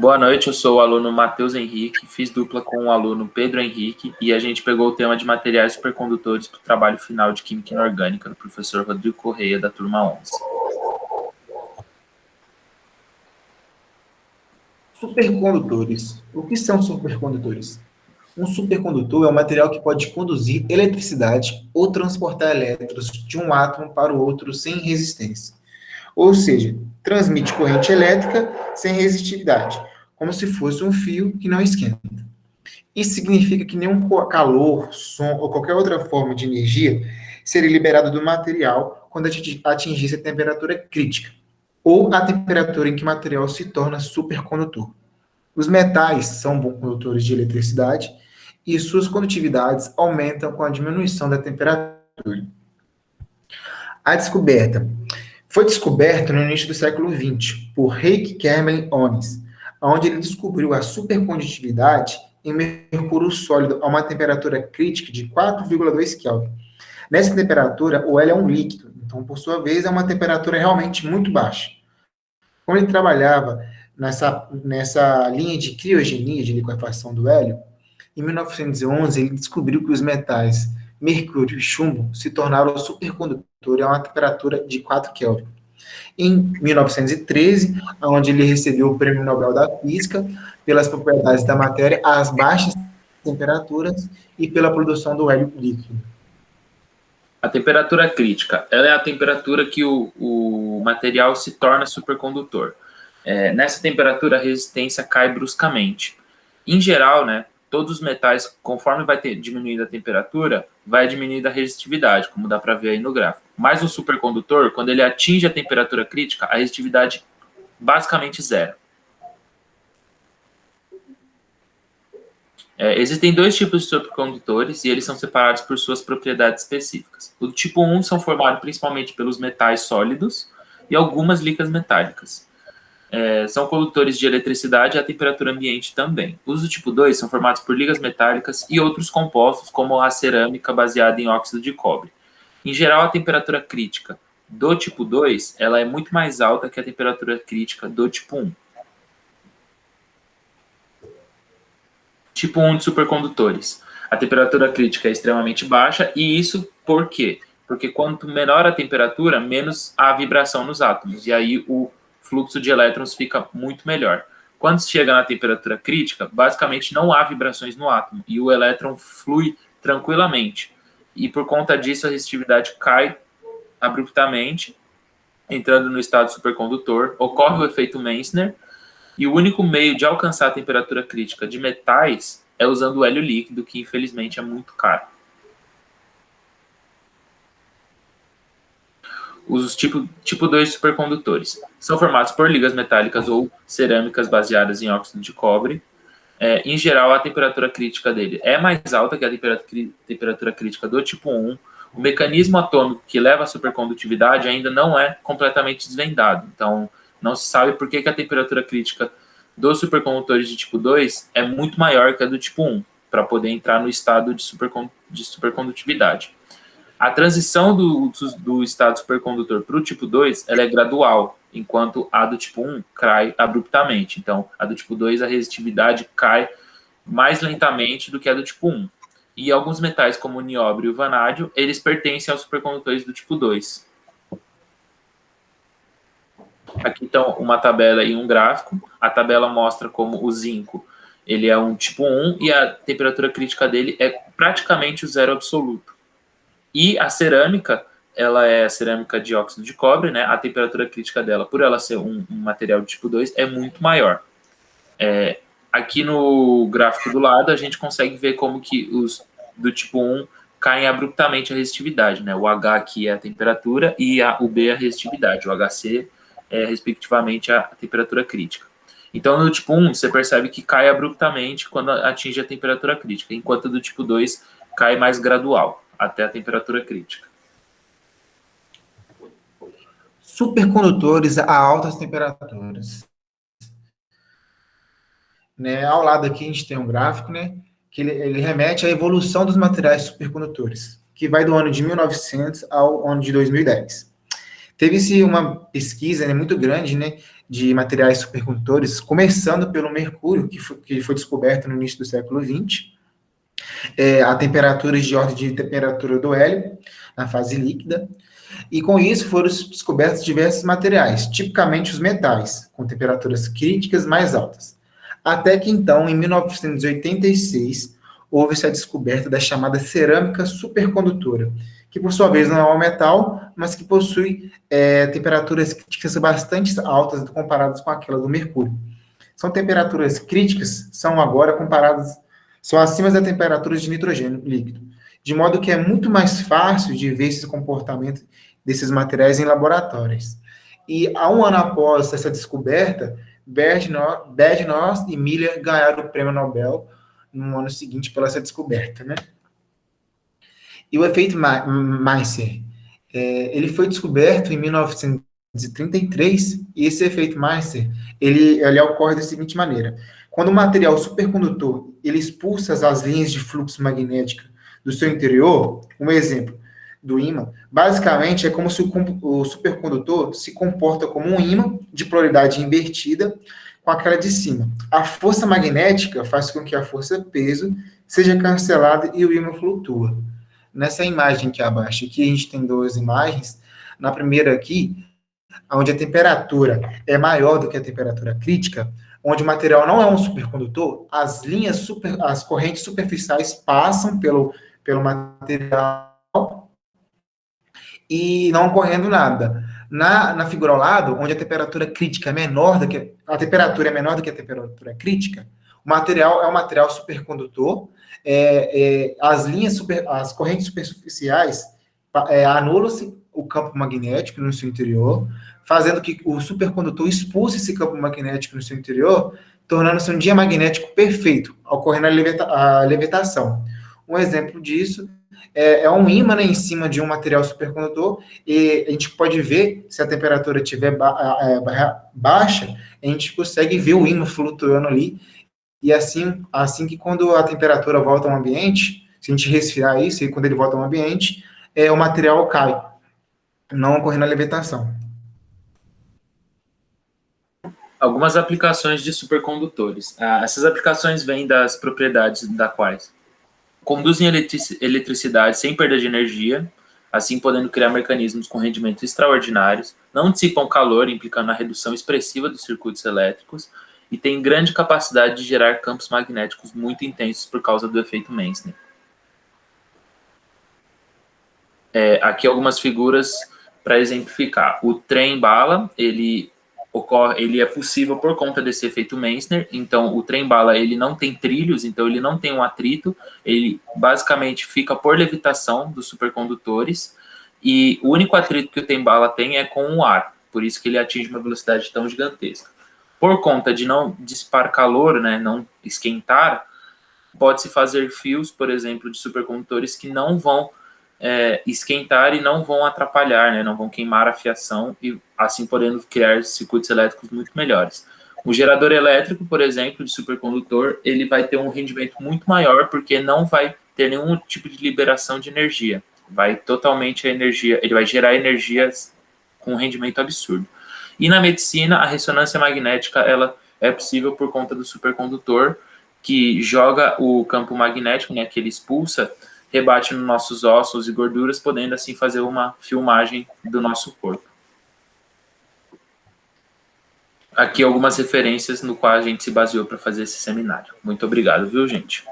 Boa noite, eu sou o aluno Matheus Henrique, fiz dupla com o aluno Pedro Henrique e a gente pegou o tema de materiais supercondutores para o trabalho final de Química Inorgânica do professor Rodrigo Correia, da turma 11. Supercondutores. O que são supercondutores? Um supercondutor é um material que pode conduzir eletricidade ou transportar elétrons de um átomo para o outro sem resistência. Ou seja, transmite corrente elétrica sem resistividade, como se fosse um fio que não esquenta. Isso significa que nenhum calor, som ou qualquer outra forma de energia seria liberado do material quando atingisse a temperatura crítica, ou a temperatura em que o material se torna supercondutor. Os metais são bons condutores de eletricidade e suas condutividades aumentam com a diminuição da temperatura. A descoberta foi descoberta no início do século XX por Heikki Kermelin Onnes, onde ele descobriu a supercondutividade em mercúrio sólido a uma temperatura crítica de 4,2 Kelvin. Nessa temperatura, o hélio é um líquido, então, por sua vez, é uma temperatura realmente muito baixa. Como ele trabalhava nessa linha de criogenia, de liquefação do hélio, em 1911 ele descobriu que os metais mercúrio e chumbo se tornaram supercondutores a uma temperatura de 4 Kelvin. Em 1913, onde ele recebeu o Prêmio Nobel da Física pelas propriedades da matéria às baixas temperaturas e pela produção do hélio líquido. A temperatura crítica, ela é a temperatura que o material se torna supercondutor. Nessa temperatura, a resistência cai bruscamente. Em geral, né, todos os metais, conforme vai diminuindo a temperatura, vai diminuindo a resistividade, como dá para ver aí no gráfico. Mas o supercondutor, quando ele atinge a temperatura crítica, a resistividade basicamente zero. Existem dois tipos de supercondutores e eles são separados por suas propriedades específicas. O tipo 1 são formados principalmente pelos metais sólidos e algumas licas metálicas. São condutores de eletricidade à temperatura ambiente também. Os do tipo 2 são formados por ligas metálicas e outros compostos, como a cerâmica baseada em óxido de cobre. Em geral, a temperatura crítica do tipo 2 ela é muito mais alta que a temperatura crítica do tipo 1. Tipo 1 de supercondutores. A temperatura crítica é extremamente baixa, e isso por quê? Porque quanto menor a temperatura, menos há vibração nos átomos, e aí o fluxo de elétrons fica muito melhor. Quando se chega na temperatura crítica, basicamente não há vibrações no átomo, e o elétron flui tranquilamente. E por conta disso, a resistividade cai abruptamente, entrando no estado supercondutor, ocorre o efeito Meissner, e o único meio de alcançar a temperatura crítica de metais é usando o hélio líquido, que infelizmente é muito caro. Os tipo 2 supercondutores são formados por ligas metálicas ou cerâmicas baseadas em óxido de cobre. Em geral, a temperatura crítica dele é mais alta que a temperatura crítica do tipo 1. O mecanismo atômico que leva à supercondutividade ainda não é completamente desvendado. Então, não se sabe por que a temperatura crítica dos supercondutores de tipo 2 é muito maior que a do tipo 1, para poder entrar no estado de supercondutividade. A transição do estado supercondutor para o tipo 2 ela é gradual, enquanto a do tipo 1 cai abruptamente. Então, a do tipo 2, a resistividade cai mais lentamente do que a do tipo 1. E alguns metais, como o nióbio e o vanádio, eles pertencem aos supercondutores do tipo 2. Aqui estão uma tabela e um gráfico. A tabela mostra como o zinco ele é um tipo 1 e a temperatura crítica dele é praticamente o zero absoluto. E a cerâmica, ela é a cerâmica de óxido de cobre, né? A temperatura crítica dela, por ela ser um material de tipo 2, é muito maior. Aqui no gráfico do lado, a gente consegue ver como que os do tipo 1 caem abruptamente a resistividade, né? O H aqui é a temperatura e o B é a resistividade. O HC é, respectivamente, a temperatura crítica. Então, no tipo 1, você percebe que cai abruptamente quando atinge a temperatura crítica, enquanto do tipo 2 cai mais gradual, até a temperatura crítica. Supercondutores a altas temperaturas. Né, ao lado aqui a gente tem um gráfico, né, que ele remete à evolução dos materiais supercondutores, que vai do ano de 1900 ao ano de 2010. Teve-se uma pesquisa, né, muito grande, né, de materiais supercondutores, começando pelo mercúrio, que foi descoberto no início do século XX, a temperaturas de ordem de temperatura do hélio, na fase líquida, e com isso foram descobertos diversos materiais, tipicamente os metais, com temperaturas críticas mais altas. Até que então, em 1986, houve-se a descoberta da chamada cerâmica supercondutora, que por sua vez não é um metal, mas que possui temperaturas críticas bastante altas comparadas com aquela do mercúrio. São temperaturas críticas, são agora comparadas, são acima da temperatura de nitrogênio líquido, de modo que é muito mais fácil de ver esse comportamento desses materiais em laboratórios. E há um ano após essa descoberta, Bergnoss e Miller ganharam o prêmio Nobel no ano seguinte pela essa descoberta, né? E o efeito Meissner, ele foi descoberto em 1933, e esse efeito Meissner, ele ocorre da seguinte maneira: quando o material supercondutor ele expulsa as linhas de fluxo magnético do seu interior, um exemplo do ímã, basicamente é como se o supercondutor se comporta como um ímã de polaridade invertida com aquela de cima. A força magnética faz com que a força-peso seja cancelada e o ímã flutua. Nessa imagem aqui abaixo, aqui a gente tem duas imagens. Na primeira aqui, onde a temperatura é maior do que a temperatura crítica, onde o material não é um supercondutor, as correntes superficiais passam pelo material e não ocorrendo nada. Na figura ao lado, onde a temperatura crítica é menor do que a temperatura é menor do que a temperatura crítica, o material é um material supercondutor. As correntes superficiais anulam-se o campo magnético no seu interior, fazendo que o supercondutor expulse esse campo magnético no seu interior, tornando-se um diamagnético perfeito, ocorrendo a levitação. Um exemplo disso é um ímã, né, em cima de um material supercondutor, e a gente pode ver, se a temperatura estiver baixa, a gente consegue ver o ímã flutuando ali, e assim que quando a temperatura volta ao ambiente, se a gente resfriar isso, e quando ele volta ao ambiente, o material cai, não ocorrendo a levitação. Algumas aplicações de supercondutores. Essas aplicações vêm das propriedades da quais conduzem eletricidade sem perda de energia, assim podendo criar mecanismos com rendimentos extraordinários, não dissipam calor, implicando a redução expressiva dos circuitos elétricos, e têm grande capacidade de gerar campos magnéticos muito intensos por causa do efeito Meissner. Aqui algumas figuras para exemplificar. O trem-bala, ele é possível por conta desse efeito Meissner. Então, o trem-bala ele não tem trilhos, então ele não tem um atrito, ele basicamente fica por levitação dos supercondutores, e o único atrito que o trem-bala tem é com o ar, por isso que ele atinge uma velocidade tão gigantesca. Por conta de não dissipar calor, né, não esquentar, pode-se fazer fios, por exemplo, de supercondutores que não vão esquentar e não vão atrapalhar, né, não vão queimar a fiação, e assim podendo criar circuitos elétricos muito melhores. O gerador elétrico, por exemplo, de supercondutor, ele vai ter um rendimento muito maior, porque não vai ter nenhum tipo de liberação de energia. Vai totalmente a energia, ele vai gerar energias com um rendimento absurdo. E na medicina, a ressonância magnética ela é possível por conta do supercondutor, que joga o campo magnético, né, que ele expulsa, rebate nos nossos ossos e gorduras, podendo assim fazer uma filmagem do nosso corpo. Aqui algumas referências no qual a gente se baseou para fazer esse seminário. Muito obrigado, viu, gente?